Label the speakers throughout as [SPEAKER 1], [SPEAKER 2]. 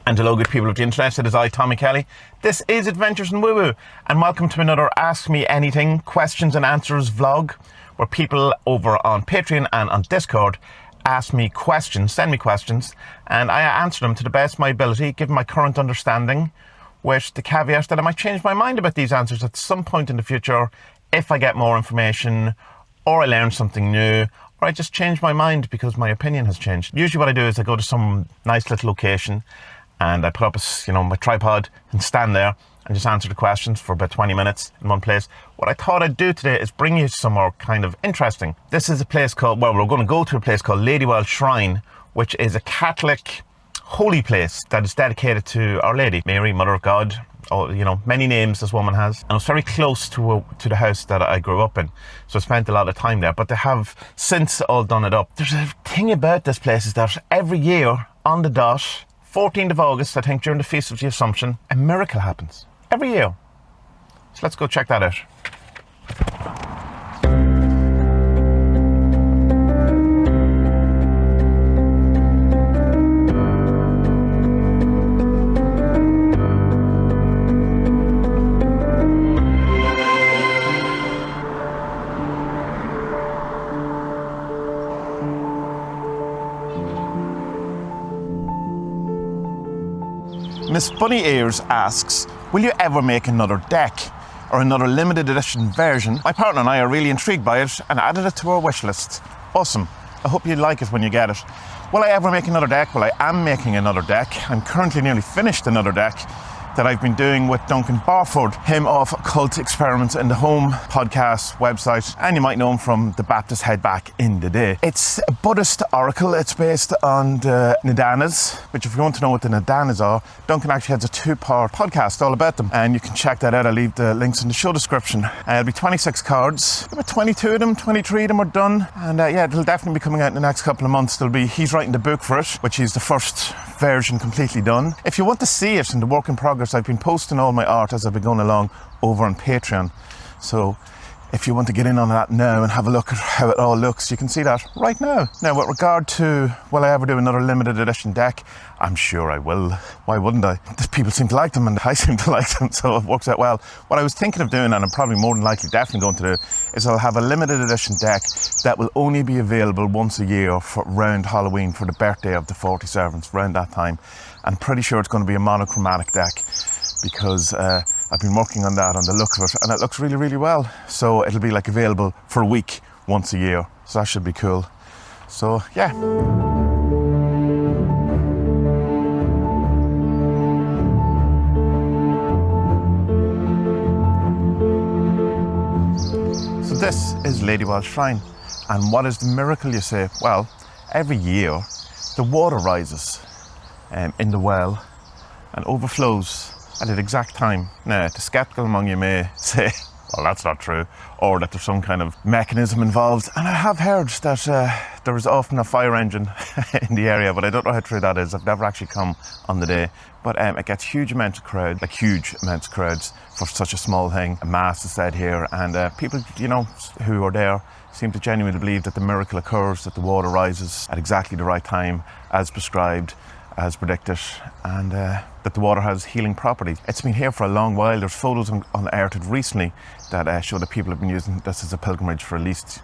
[SPEAKER 1] And hello good people of the internet, it is I, Tommy Kelly. This is Adventures in Woo Woo, and welcome to another Ask Me Anything questions and answers vlog, where people over on Patreon and on Discord ask me questions, send me questions, and I answer them to the best of my ability, given my current understanding, with the caveat that I might change my mind about these answers at some point in the future if I get more information, or I learn something new, or I just change my mind because my opinion has changed. Usually what I do is I go to some nice little location and I put up my tripod and stand there and just answer the questions for about 20 minutes in one place. What I thought I'd do today is bring you somewhere kind of interesting. This is a place called, well, we're going to go to a place called Ladywell Shrine, which is a Catholic holy place that is dedicated to Our Lady, Mary, Mother of God. Oh, many names this woman has. And it's very close to the house that I grew up in. So I spent a lot of time there, but they have since all done it up. There's a thing about this place is that every year on the dot, 14th of August, I think during the Feast of the Assumption, a miracle happens. Every year. So let's go check that out. Miss Bunny Ears asks, will you ever make another deck or another limited edition version? My partner and I are really intrigued by it and added it to our wish list. Awesome. I hope you like it when you get it. Will I ever make another deck? Well, I am making another deck. I'm currently nearly finished another deck that I've been doing with Duncan Barford, him of Occult Experiments in the Home podcast website, and you might know him from the Baptist Head back in the day. It's a Buddhist oracle. It's based on the Nidanas, which if you want to know what the Nidanas are, Duncan actually has a 2-part podcast all about them, and you can check that out. I'll leave the links in the show description. It'll be 26 cards, about 22 of them, 23 of them are done, and it'll definitely be coming out in the next couple of months. He's writing the book for it, which is the first version completely done. If you want to see it in the work in progress, I've been posting all my art as I've been going along over on Patreon. So if you want to get in on that now and have a look at how it all looks, you can see that right now. Now, with regard to will I ever do another limited edition deck, I'm sure I will. Why wouldn't I? People seem to like them and I seem to like them, so it works out well. What I was thinking of doing, and I'm probably more than likely definitely going to do, is I'll have a limited edition deck that will only be available once a year for around Halloween, for the birthday of the 47th, around that time. I'm pretty sure it's going to be a monochromatic deck because I've been working on that, on the look of it, and it looks really, really well. So it'll be like available for a week once a year. So that should be cool. So yeah. So this is Ladywell Shrine. And what is the miracle, you say? Well, every year the water rises in the well and overflows at the exact time. Now, the skeptical among you may say, well, that's not true, or that there's some kind of mechanism involved. And I have heard that there is often a fire engine in the area, but I don't know how true that is. I've never actually come on the day. But it gets huge amounts of crowds, like huge amounts of crowds for such a small thing. A mass is said here, and people, who are there seem to genuinely believe that the miracle occurs, that the water rises at exactly the right time, as prescribed, as predicted, and that the water has healing properties. It's been here for a long while. There's photos unearthed recently that show that people have been using this as a pilgrimage for at least,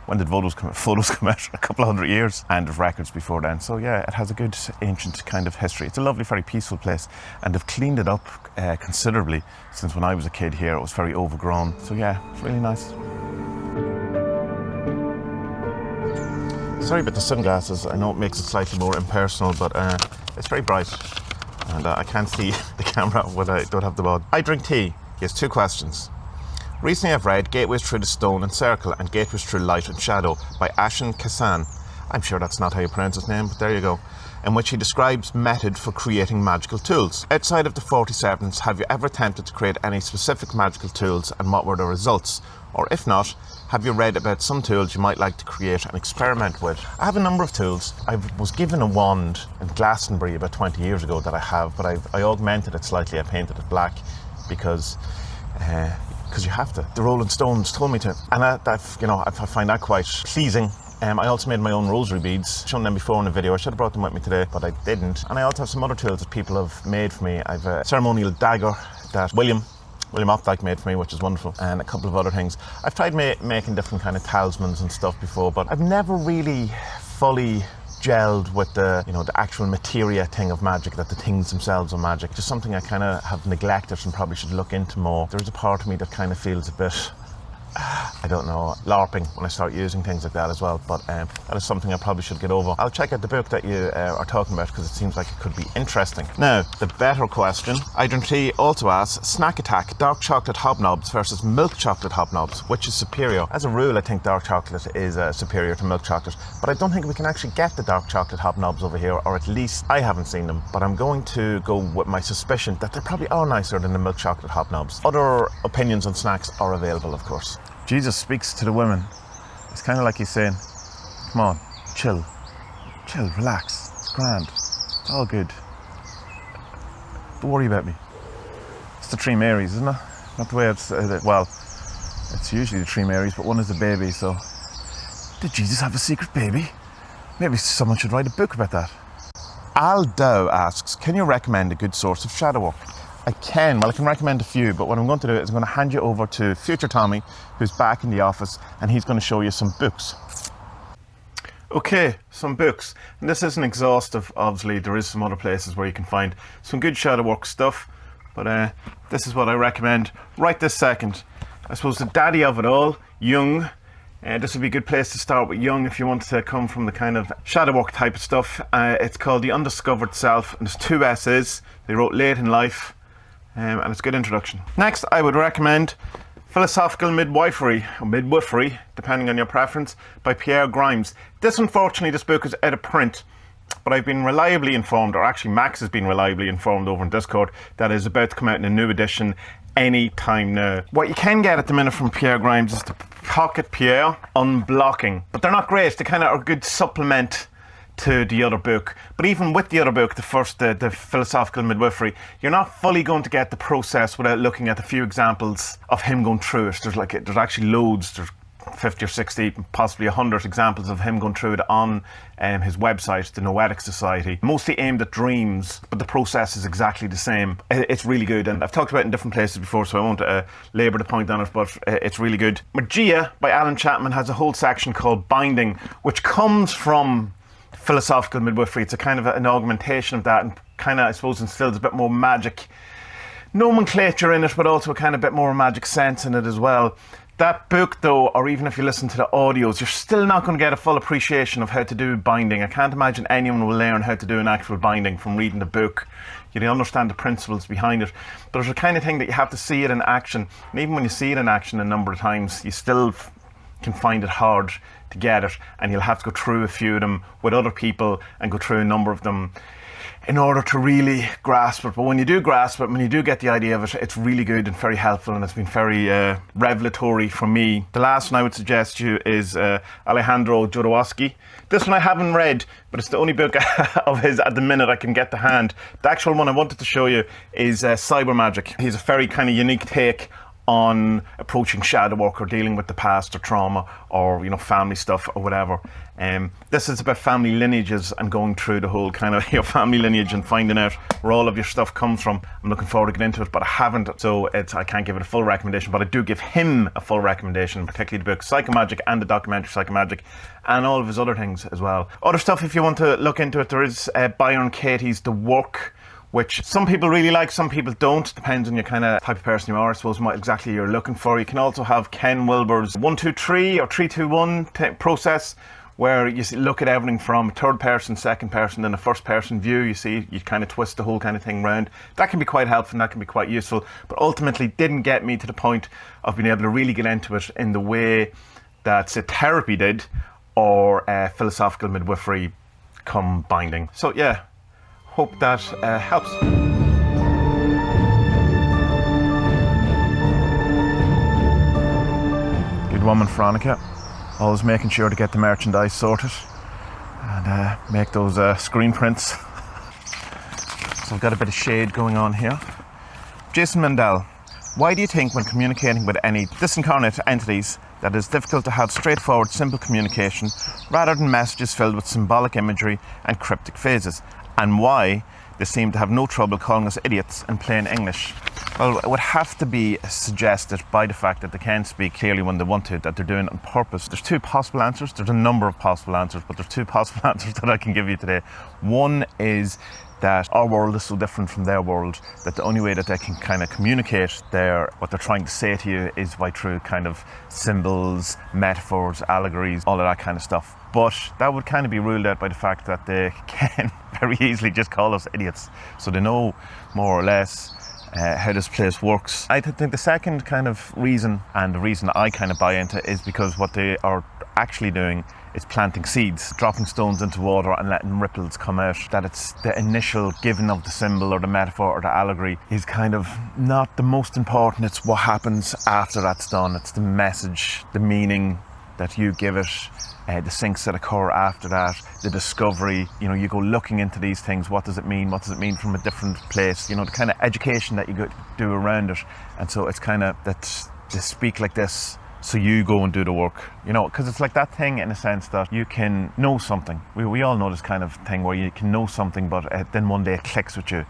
[SPEAKER 1] when did photos come out? A couple of 100 years, and there's records before then. So yeah, it has a good ancient kind of history. It's a lovely, very peaceful place, and they've cleaned it up considerably since when I was a kid here. It was very overgrown. So yeah, it's really nice. Sorry about the sunglasses. I know it makes it slightly more impersonal, but it's very bright and I can't see the camera when I don't have the mod. I drink tea. He has 2 questions. Recently I've read Gateways Through the Stone and Circle and Gateways Through Light and Shadow by Ashen Kassan. I'm sure that's not how you pronounce his name, but there you go. In which he describes method for creating magical tools. Outside of the 47s, have you ever attempted to create any specific magical tools, and what were the results? Or if not, have you read about some tools you might like to create and experiment with? I have a number of tools. I was given a wand in Glastonbury about 20 years ago that I have, but I augmented it slightly. I painted it black because you have to. The Rolling Stones told me to, and I find that quite pleasing I also made my own rosary beads, shown them before in a video. I should have brought them with me today, but I didn't. And I also have some other tools that people have made for me. I've a ceremonial dagger that William Opdyke made for me, which is wonderful, and a couple of other things. I've tried making different kind of talismans and stuff before, but I've never really fully gelled with the actual materia thing of magic, that the things themselves are magic. Just something I kind of have neglected and probably should look into more. There's a part of me that kind of feels a bit, I don't know, LARPing when I start using things like that as well, but that is something I probably should get over. I'll check out the book that you are talking about, because it seems like it could be interesting. Now, the better question. Adrian T also asks, snack attack, dark chocolate hobnobs versus milk chocolate hobnobs, which is superior? As a rule, I think dark chocolate is superior to milk chocolate, but I don't think we can actually get the dark chocolate hobnobs over here, or at least I haven't seen them, but I'm going to go with my suspicion that they probably are nicer than the milk chocolate hobnobs. Other opinions on snacks are available, of course. Jesus speaks to the women. It's kind of like he's saying, come on, chill, relax, it's grand, it's all good. Don't worry about me. It's the three Marys, isn't it? Not the way it's, well, it's usually the three Marys, but one is a baby, so. Did Jesus have a secret baby? Maybe someone should write a book about that. Al Dow asks, can you recommend a good source of shadow work? I can recommend a few, but what I'm going to do is I'm going to hand you over to future Tommy, who's back in the office, and he's going to show you some books. Okay, some books. And this isn't exhaustive, obviously. There is some other places where you can find some good shadow work stuff, but this is what I recommend right this second. I suppose the daddy of it all, Jung. This would be a good place to start with Jung if you want to come from the kind of shadow work type of stuff. It's called The Undiscovered Self, and there's 2 essays they wrote late in life. And it's a good introduction. Next, I would recommend Philosophical Midwifery, or Midwifery, depending on your preference, by Pierre Grimes. Unfortunately, this book is out of print, but I've been reliably informed, or actually Max has been reliably informed over in Discord, that it is about to come out in a new edition any time now. What you can get at the minute from Pierre Grimes is the Pocket Pierre Unblocking, but they're not great. They kind of are a good supplement to the other book, but even with the other book, the Philosophical Midwifery, you're not fully going to get the process without looking at a few examples of him going through it. There's actually loads. There's 50 or 60, possibly 100 examples of him going through it on his website, the Noetic Society, mostly aimed at dreams, but the process is exactly the same. It's really good, and I've talked about it in different places before, so I won't labour the point on it, but it's really good. Magia by Alan Chapman has a whole section called Binding, which comes from Philosophical Midwifery. It's a kind of an augmentation of that, and kind of, I suppose, instills a bit more magic nomenclature in it, but also a kind of bit more magic sense in it as well. That book, though, or even if you listen to the audios, you're still not going to get a full appreciation of how to do binding. I can't imagine anyone will learn how to do an actual binding from reading the book. You understand the principles behind it, but there's a kind of thing that you have to see it in action, and even when you see it in action a number of times, you still can find it hard to get it, and you'll have to go through a few of them with other people and go through a number of them in order to really grasp it. But when you do grasp it, when you do get the idea of it, it's really good and very helpful, and it's been very revelatory for me. The last one I would suggest to you is Alejandro Jodorowsky. This one I haven't read, but it's the only book of his at the minute I can get to hand. The actual one I wanted to show you is Cyber Magic. He's a very kind of unique take on approaching shadow work or dealing with the past or trauma or family stuff or whatever. This is about family lineages and going through the whole kind of your family lineage and finding out where all of your stuff comes from. I'm looking forward to getting into it, but I haven't, so I can't give it a full recommendation, but I do give him a full recommendation, particularly the book Psychomagic and the documentary Psychomagic, and all of his other things as well. Other stuff, if you want to look into it, there is Byron Katie's The Work, which some people really like, some people don't. Depends on your kind of type of person you are, I suppose, what exactly you're looking for. You can also have Ken Wilber's 123 or 321 process, where you look at everything from third person, second person, then a first person view. You kind of twist the whole kind of thing round. That can be quite helpful and that can be quite useful, but ultimately didn't get me to the point of being able to really get into it in the way that, say, therapy did, or Philosophical Midwifery come binding. So yeah, hope that helps. Good woman, Veronica. Always making sure to get the merchandise sorted and make those screen prints. So I've got a bit of shade going on here. Jason Mendel, why do you think when communicating with any disincarnate entities that it's difficult to have straightforward, simple communication rather than messages filled with symbolic imagery and cryptic phrases, and why they seem to have no trouble calling us idiots in plain English. Well, it would have to be suggested by the fact that they can't speak clearly when they want to, that they're doing it on purpose. There's two possible answers. There's a number of possible answers, but there's two possible answers that I can give you today. One is that our world is so different from their world that the only way that they can kind of communicate what they're trying to say to you is by through kind of symbols, metaphors, allegories, all of that kind of stuff. But that would kind of be ruled out by the fact that they can very easily just call us idiots. So they know more or less how this place works. I think the second kind of reason, and the reason I kind of buy into, is because what they are actually doing is planting seeds, dropping stones into water and letting ripples come out. That it's the initial giving of the symbol or the metaphor or the allegory is kind of not the most important. It's what happens after that's done. It's the message, the meaning that you give it, the syncs that occur after that, the discovery. You know, you go looking into these things. What does it mean? What does it mean from a different place? You know, the kind of education that you do around it. And so it's kind of that they speak like this, so you go and do the work, you know, because it's like that thing in a sense that you can know something. We all know this kind of thing where you can know something, but then one day it clicks with you,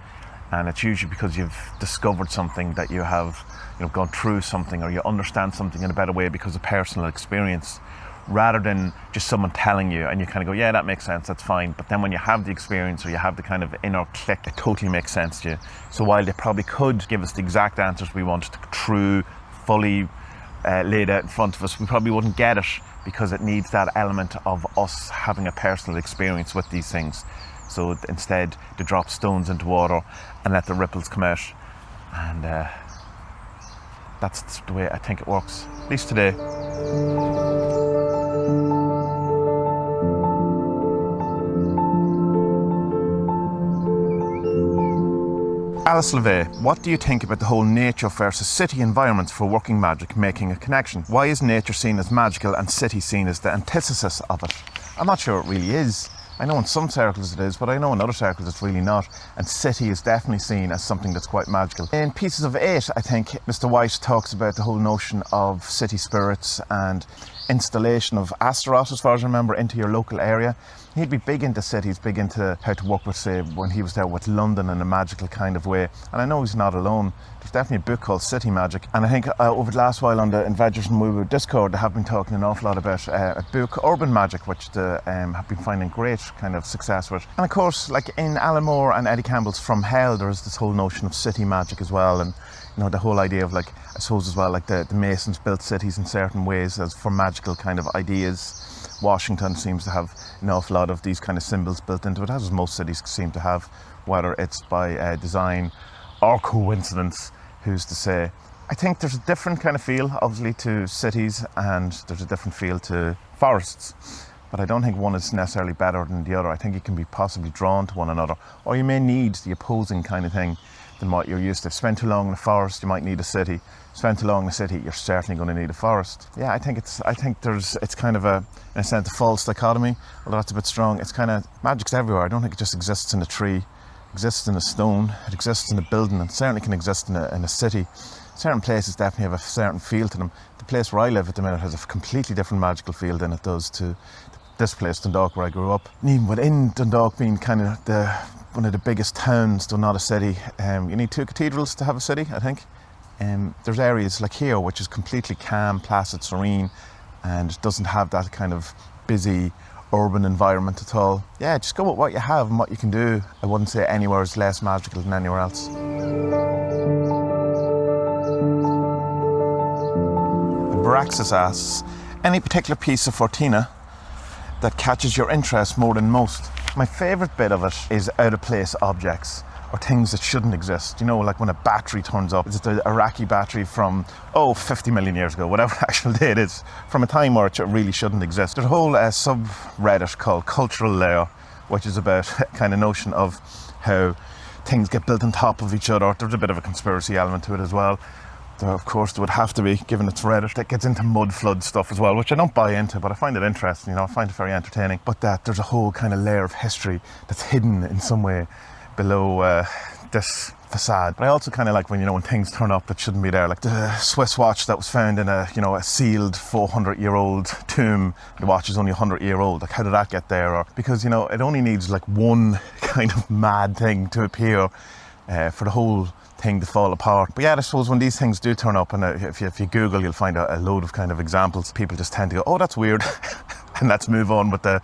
[SPEAKER 1] and it's usually because you've discovered something, that you have, you know, gone through something, or you understand something in a better way because of personal experience, rather than just someone telling you and you kind of go, yeah, that makes sense, that's fine. But then when you have the experience or you have the kind of inner click, it totally makes sense to you. So while they probably could give us the exact answers we want, true, fully laid out in front of us, we probably wouldn't get it because it needs that element of us having a personal experience with these things. So instead, they drop stones into water and let the ripples come out, and that's the way I think it works, at least today. Alice LeVay, what do you think about the whole nature versus city environments for working magic making a connection? Why is nature seen as magical and city seen as the antithesis of it? I'm not sure it really is. I know in some circles it is, but I know in other circles it's really not. And city is definitely seen as something that's quite magical. In Pieces of 8, I think Mr. White talks about the whole notion of city spirits and installation of Astaroth, as far as I remember, into your local area. He'd be big into cities, big into how to work with, say, when he was there with London in a magical kind of way. And I know he's not alone. There's definitely a book called City Magic. And I think over the last while on the Invaders and Woo Woo Discord, they have been talking an awful lot about a book, Urban Magic, which they have been finding great kind of success with. And of course, like in Alan Moore and Eddie Campbell's From Hell, there's this whole notion of city magic as well. And you know, the whole idea of, like, I suppose as well, like the Masons built cities in certain ways as for magical kind of ideas. Washington seems to have an awful lot of these kind of symbols built into it, as most cities seem to have, whether it's by design or coincidence, who's to say. I think there's a different kind of feel, obviously, to cities, and there's a different feel to forests. But I don't think one is necessarily better than the other. I think you can be possibly drawn to one another, or you may need the opposing kind of thing than what you're used to. Spend too long in a forest, you might need a city. Spend too long in a city, you're certainly going to need a forest. Yeah, I think it's kind of in a sense, a false dichotomy, although that's a bit strong. It's kind of, magic's everywhere. I don't think it just exists in a tree, it exists in a stone, it exists in a building, and certainly can exist in a city. Certain places definitely have a certain feel to them. The place where I live at the minute has a completely different magical feel than it does to this place, Dundalk, where I grew up. And even within Dundalk being kind of one of the biggest towns, though not a city, you need 2 cathedrals to have a city, I think. There's areas like here which is completely calm, placid, serene, and doesn't have that kind of busy urban environment at all. Yeah, just go with what you have and what you can do. I wouldn't say anywhere is less magical than anywhere else. Braxis asks, any particular piece of Forteana that catches your interest more than most? My favourite bit of it is out-of-place objects, or things that shouldn't exist. You know, like when a battery turns up. It's the Iraqi battery from, 50 million years ago, whatever actual day it is, from a time where it really shouldn't exist. There's a whole subreddit called Cultural Layer, which is about kind of notion of how things get built on top of each other. There's a bit of a conspiracy element to it as well. There, of course, there would have to be, given it's Reddit, that gets into mud flood stuff as well, which I don't buy into, but I find it interesting, you know, I find it very entertaining. But that there's a whole kind of layer of history that's hidden in some way below this facade. But I also kind of like when things turn up that shouldn't be there, like the Swiss watch that was found in a sealed 400-year-old tomb. The watch is only 100-year-old. Like, how did that get there? Or because it only needs like one kind of mad thing to appear for the whole thing to fall apart. But yeah, I suppose when these things do turn up, and if you Google, you'll find a load of kind of examples. People just tend to go, oh, that's weird. And let's move on with the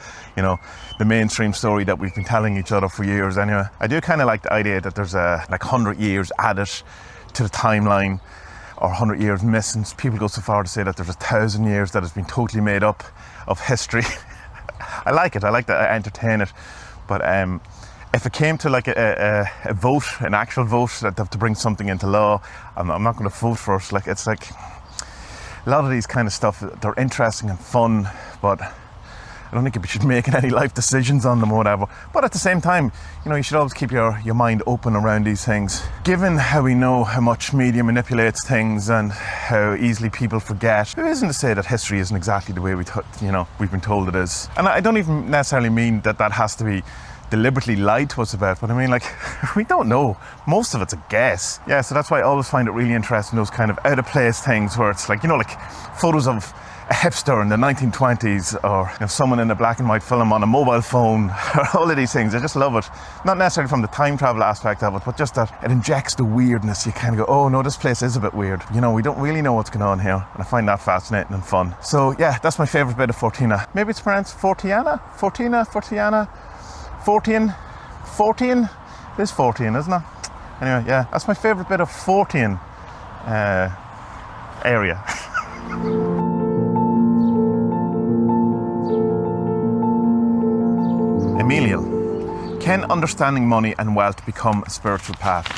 [SPEAKER 1] mainstream story that we've been telling each other for years anyway. I do kind of like the idea that there's like 100 years added to the timeline, or 100 years missing. People go so far to say that there's 1,000 years that has been totally made up of history. I like it. I like to entertain it. But if it came to like a vote, an actual vote, that to bring something into law, I'm not going to vote for it. Like, it's like a lot of these kind of stuff, they're interesting and fun, but I don't think you should be making any life decisions on them or whatever. But at the same time, you should always keep your mind open around these things. Given how we know how much media manipulates things and how easily people forget, it isn't to say that history isn't exactly the way we've been told it is. And I don't even necessarily mean that has to be deliberately lied to us about, but I mean, like, we don't know. Most of it's a guess. Yeah, so that's why I always find it really interesting, those kind of out of place things where it's like, like photos of a hipster in the 1920s, or someone in a black and white film on a mobile phone, or all of these things. I just love it. Not necessarily from the time travel aspect of it, but just that it injects the weirdness. You kind of go, oh no, this place is a bit weird. We don't really know what's going on here. And I find that fascinating and fun. So yeah, that's my favourite bit of Forteana. Maybe it's pronounced Forteana? Forteana? Fortean? It is Fortean, isn't it? Anyway, yeah, that's my favourite bit of Fortean area. Emilio, can understanding money and wealth become a spiritual path?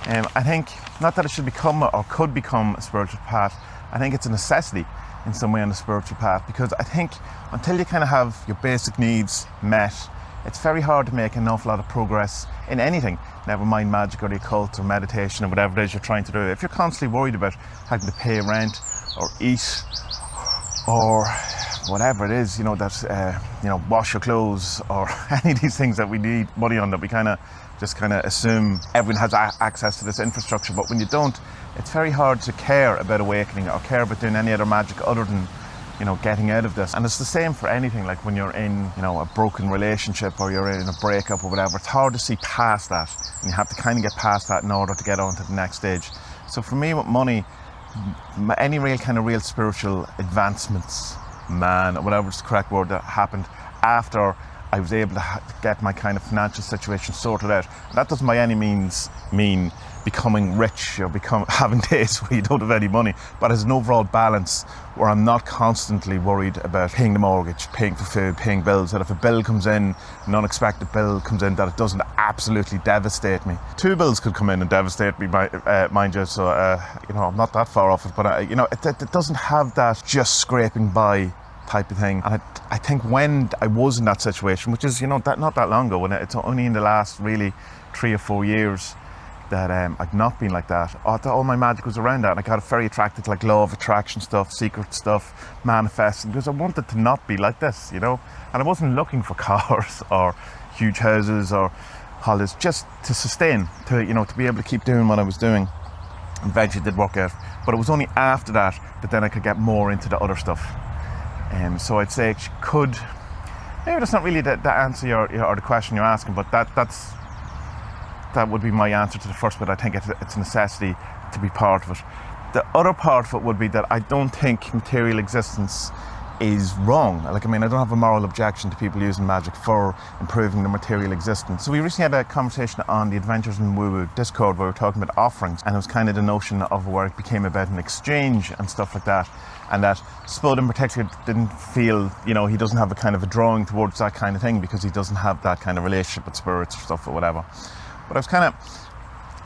[SPEAKER 1] I think, not that it should become or could become a spiritual path, I think it's a necessity in some way on the spiritual path, because I think until you kind of have your basic needs met, it's very hard to make an awful lot of progress in anything, never mind magic or the occult or meditation or whatever it is you're trying to do. If you're constantly worried about having to pay rent or eat or whatever it is, wash your clothes or any of these things that we need money on, that we kind of assume everyone has access to this infrastructure. But when you don't, it's very hard to care about awakening or care about doing any other magic other than getting out of this. And it's the same for anything, like when you're in, a broken relationship or you're in a breakup or whatever, it's hard to see past that. And you have to kind of get past that in order to get on to the next stage. So for me with money, any real spiritual advancements, or whatever is the correct word, that happened after I was able to get my kind of financial situation sorted out. And that doesn't by any means mean becoming rich or having days where you don't have any money, but as an overall balance where I'm not constantly worried about paying the mortgage, paying for food, paying bills, that if a bill comes in, an unexpected bill comes in, that it doesn't absolutely devastate me. 2 bills could come in and devastate me, mind you, so I'm not that far off it, but it doesn't have that just scraping by type of thing. And I think when I was in that situation, which is not that long ago, and it's only in the last really 3 or 4 years that I've not been like that. All my magic was around that, and I got very attracted to like law of attraction stuff, secret stuff, manifesting, because I wanted to not be like this, and I wasn't looking for cars or huge houses or holidays, just to sustain, to be able to keep doing what I was doing. And eventually it did work out, but it was only after that then I could get more into the other stuff. So I'd say it could, maybe that's not really the answer or the question you're asking, but that would be my answer to the first bit. I think it's a necessity to be part of it. The other part of it would be that I don't think material existence is wrong. I don't have a moral objection to people using magic for improving their material existence. So we recently had a conversation on the Adventures in Woo-Woo Discord where we were talking about offerings, and it was kind of the notion of where it became about an exchange and stuff like that, and that Spud in particular didn't feel, he doesn't have a kind of a drawing towards that kind of thing because he doesn't have that kind of relationship with spirits or stuff or whatever. But I was kind of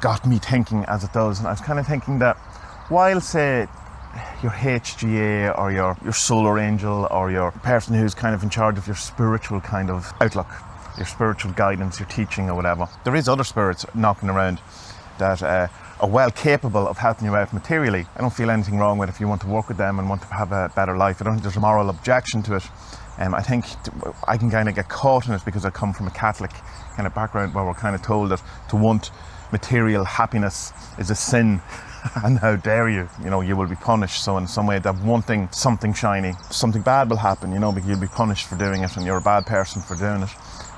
[SPEAKER 1] got me thinking, as it does, and I was kind of thinking that while, say, your HGA or your solar angel or your person who's kind of in charge of your spiritual kind of outlook, your spiritual guidance, your teaching or whatever, there is other spirits knocking around that are well capable of helping you out materially. I don't feel anything wrong with if you want to work with them and want to have a better life. I don't think there's a moral objection to it. I think I can kind of get caught in it because I come from a Catholic kind of background where we're kind of told that to want material happiness is a sin. And how dare you, you will be punished. So in some way, that wanting something shiny, something bad will happen, because you'll be punished for doing it and you're a bad person for doing it.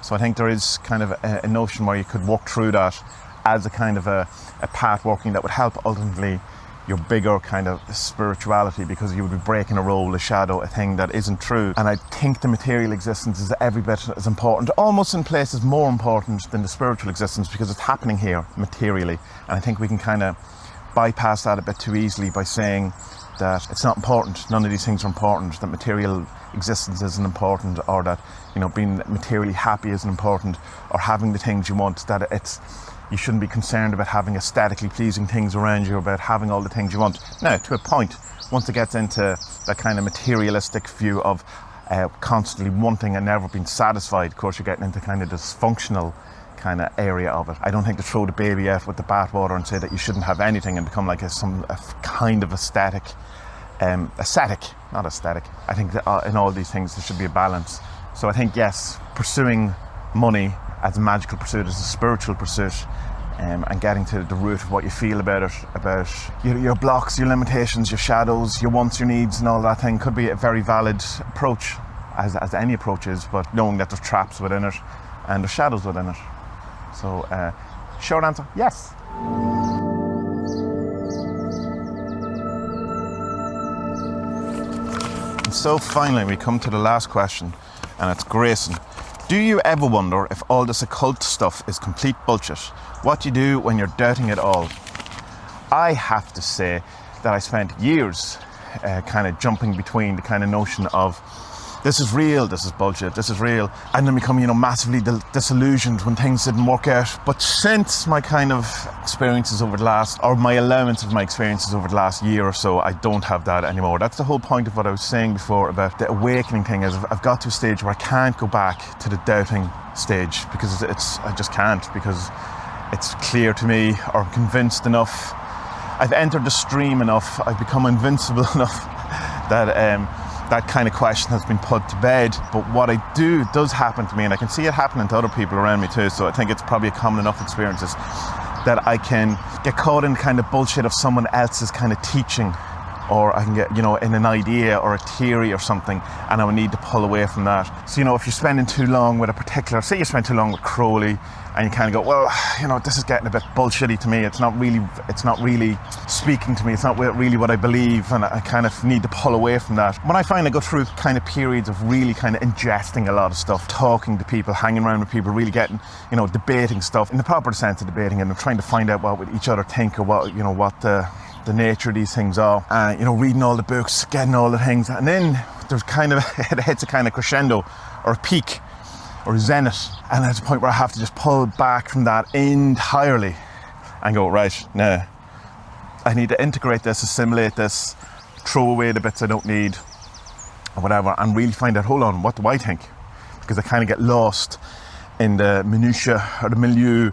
[SPEAKER 1] So I think there is kind of a notion where you could walk through that as a kind of a path working that would help ultimately your bigger kind of spirituality, because you would be breaking a role, a shadow, a thing that isn't true. And I think the material existence is every bit as important, almost in places more important than the spiritual existence, because it's happening here materially. And I think we can kind of bypass that a bit too easily by saying that it's not important, none of these things are important, that material existence isn't important, or that being materially happy isn't important, or having the things you want, that you shouldn't be concerned about having aesthetically pleasing things around you, about having all the things you want. Now, to a point, once it gets into that kind of materialistic view of constantly wanting and never being satisfied, of course you're getting into kind of dysfunctional kind of area of it. I don't think to throw the baby out with the bathwater and say that you shouldn't have anything and become like a kind of ascetic, not aesthetic. I think that in all these things there should be a balance. So I think, yes, pursuing money as a magical pursuit, as a spiritual pursuit, and getting to the root of what you feel about it, about your blocks, your limitations, your shadows, your wants, your needs, and all that thing could be a very valid approach, as any approach is, but knowing that there's traps within it and there's shadows within it. So, short answer, yes. And so finally we come to the last question, and it's Grayson. Do you ever wonder if all this occult stuff is complete bullshit? What do you do when you're doubting it all? I have to say that I spent years kind of jumping between the kind of notion of this is real, this is bullshit, this is real, and then become, massively disillusioned when things didn't work out. But since my kind of experiences over the last, or my allowance of my experiences over the last year or so, I don't have that anymore. That's the whole point of what I was saying before about the awakening thing, is I've got to a stage where I can't go back to the doubting stage, because I just can't, because it's clear to me, or I'm convinced enough, I've entered the stream enough, I've become invincible enough that that kind of question has been put to bed. But what does happen to me, and I can see it happening to other people around me too, so I think it's probably a common enough experience, is that I can get caught in kind of bullshit of someone else's kind of teaching, or I can get, in an idea or a theory or something, and I would need to pull away from that. So, if you're spending too long with a particular, say you spend too long with Crowley, and you kind of go, well, this is getting a bit bullshitty to me. It's not really speaking to me. It's not really what I believe, and I kind of need to pull away from that. When I find I go through kind of periods of really kind of ingesting a lot of stuff, talking to people, hanging around with people, really getting, debating stuff in the proper sense of debating, and trying to find out what each other think, or what the nature of these things are, reading all the books, getting all the things, and then there's kind of it hits a kind of crescendo or a peak or zenith, and there's a point where I have to just pull back from that entirely and go, right, now I need to integrate this, assimilate this, throw away the bits I don't need or whatever, and really find out, hold on, what do I think? Because I kind of get lost in the minutiae or the milieu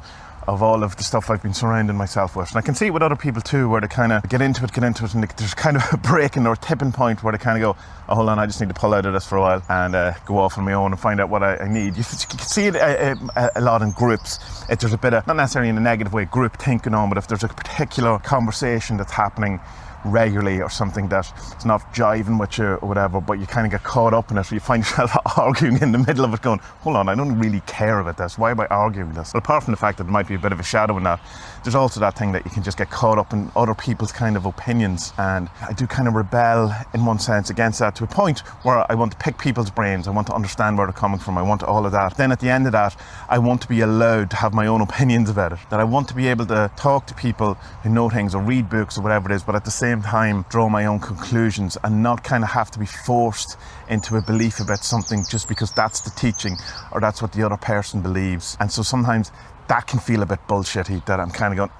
[SPEAKER 1] of all of the stuff I've been surrounding myself with. And I can see it with other people too, where they kind of get into it, and there's kind of a breaking or a tipping point where they kind of go, oh, hold on, I just need to pull out of this for a while and go off on my own and find out what I need. You can see it a lot in groups. If there's a bit of, not necessarily in a negative way, group thinking on, but if there's a particular conversation that's happening regularly, or something that it's not jiving with you or whatever, but you kind of get caught up in it, or you find yourself arguing in the middle of it, going, hold on, I don't really care about this, why am I arguing this? Well, apart from the fact that there might be a bit of a shadow in that, there's also that thing that you can just get caught up in other people's kind of opinions, and I do kind of rebel in one sense against that, to a point where I want to pick people's brains, I want to understand where they're coming from, I want all of that. Then at the end of that, I want to be allowed to have my own opinions about it, that I want to be able to talk to people who know things, or read books or whatever it is, but at the same time draw my own conclusions, and not kind of have to be forced into a belief about something just because that's the teaching or that's what the other person believes. And so sometimes that can feel a bit bullshitty, that I'm kind of going,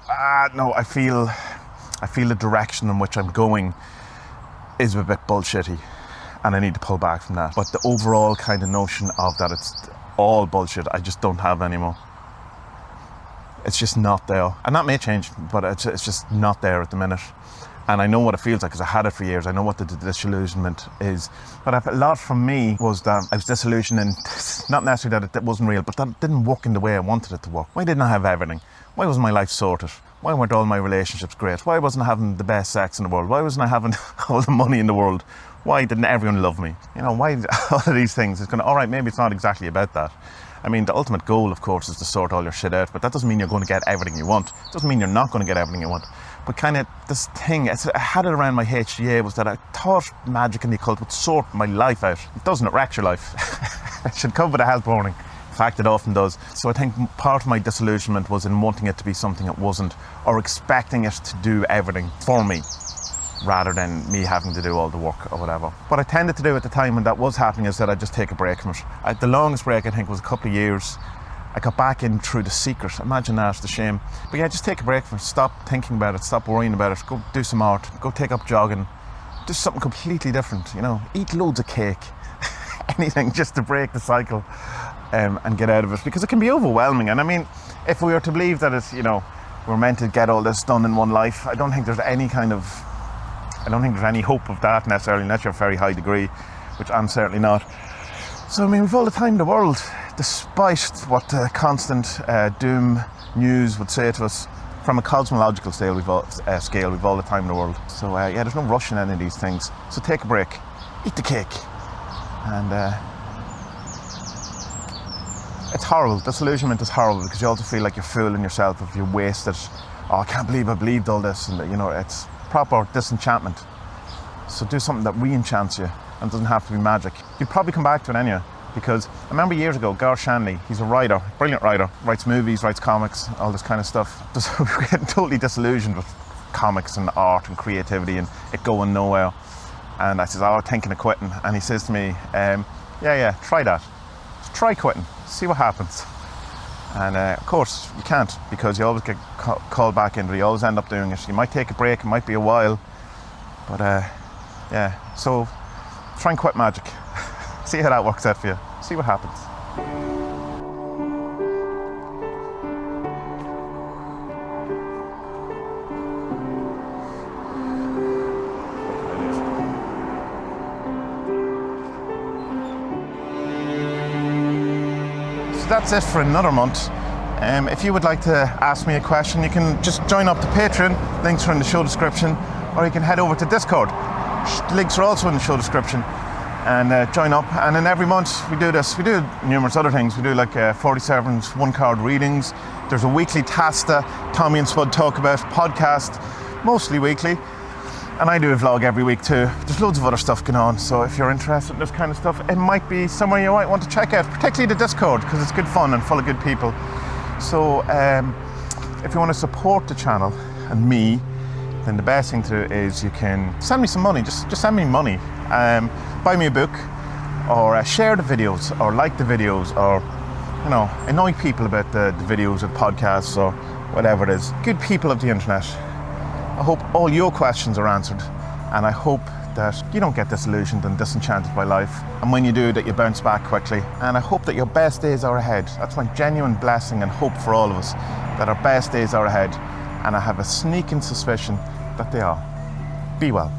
[SPEAKER 1] no, I feel the direction in which I'm going is a bit bullshitty, and I need to pull back from that. But the overall kind of notion of that it's all bullshit, I just don't have anymore. It's just not there, and that may change, but it's just not there at the minute. And I know what it feels like because I had it for years. I know what the disillusionment is. But a lot from me was that I was disillusioned, and not necessarily that it wasn't real, but that it didn't work in the way I wanted it to work. Why didn't I have everything? Why wasn't my life sorted? Why weren't all my relationships great? Why wasn't I having the best sex in the world? Why wasn't I having all the money in the world? Why didn't everyone love me? You know, why all of these things? It's going to, all right, maybe it's not exactly about that. I mean, the ultimate goal, of course, is to sort all your shit out, but that doesn't mean you're going to get everything you want. It doesn't mean you're not going to get everything you want. But kind of this thing, I had it around my HGA, was that I thought Magick and the occult would sort my life out. It doesn't, it wrecks your life. It should come with a health warning. In fact, it often does. So I think part of my disillusionment was in wanting it to be something it wasn't, or expecting it to do everything for me, rather than me having to do all the work or whatever. What I tended to do at the time when that was happening is that I'd just take a break from it. The longest break, I think, was a couple of years. I got back in through The Secret. Imagine that, the shame. But yeah, just take a break from it. Stop thinking about it. Stop worrying about it. Go do some art. Go take up jogging. Do something completely different, you know. Eat loads of cake. Anything just to break the cycle and get out of it. Because it can be overwhelming. And I mean, if we were to believe that it's, you know, we're meant to get all this done in one life, I don't think there's any hope of that necessarily, unless you're a very high degree, which I'm certainly not. So, I mean, we've all the time in the world, despite what the constant doom news would say to us. From a cosmological scale, we've all the time in the world. So, yeah, there's no rush in any of these things. So take a break, eat the cake, and it's horrible. Disillusionment is horrible because you also feel like you're fooling yourself if you wasted. Oh, I can't believe I believed all this, and you know, it's proper disenchantment. So do something that re-enchants you, and it doesn't have to be magic. You'd probably come back to it anyway, because I remember years ago, Gar Shanley, he's a writer, brilliant writer, writes movies, writes comics, all this kind of stuff. Just, we're getting totally disillusioned with comics and art and creativity and it going nowhere. And I says, oh, I'm thinking of quitting. And he says to me, yeah, try that. Just try quitting, see what happens. And of course, you can't, because you always get called back into it. You always end up doing it. You might take a break, it might be a while. But yeah, so try and quit Magick. See how that works out for you. See what happens. So that's it for another month. If you would like to ask me a question, you can just join up to Patreon. Links are in the show description. Or you can head over to Discord. Links are also in the show description. And join up. And then every month we do this. We do numerous other things. We do like 47's one-card readings. There's a weekly Tasta, Tommy and Spud Talk About podcast, mostly weekly. And I do a vlog every week too. There's loads of other stuff going on. So if you're interested in this kind of stuff, it might be somewhere you might want to check out, particularly the Discord, because it's good fun and full of good people. So if you want to support the channel and me, then the best thing to do is you can send me some money. Just send me money. Buy me a book, or share the videos, or like the videos, or you know, annoy people about the videos or podcasts or whatever it is. Good people of the internet. I hope all your questions are answered, and I hope that you don't get disillusioned and disenchanted by life, and when you do, that you bounce back quickly. And I hope that your best days are ahead. That's my genuine blessing and hope for all of us, that our best days are ahead, and I have a sneaking suspicion that they are. Be well.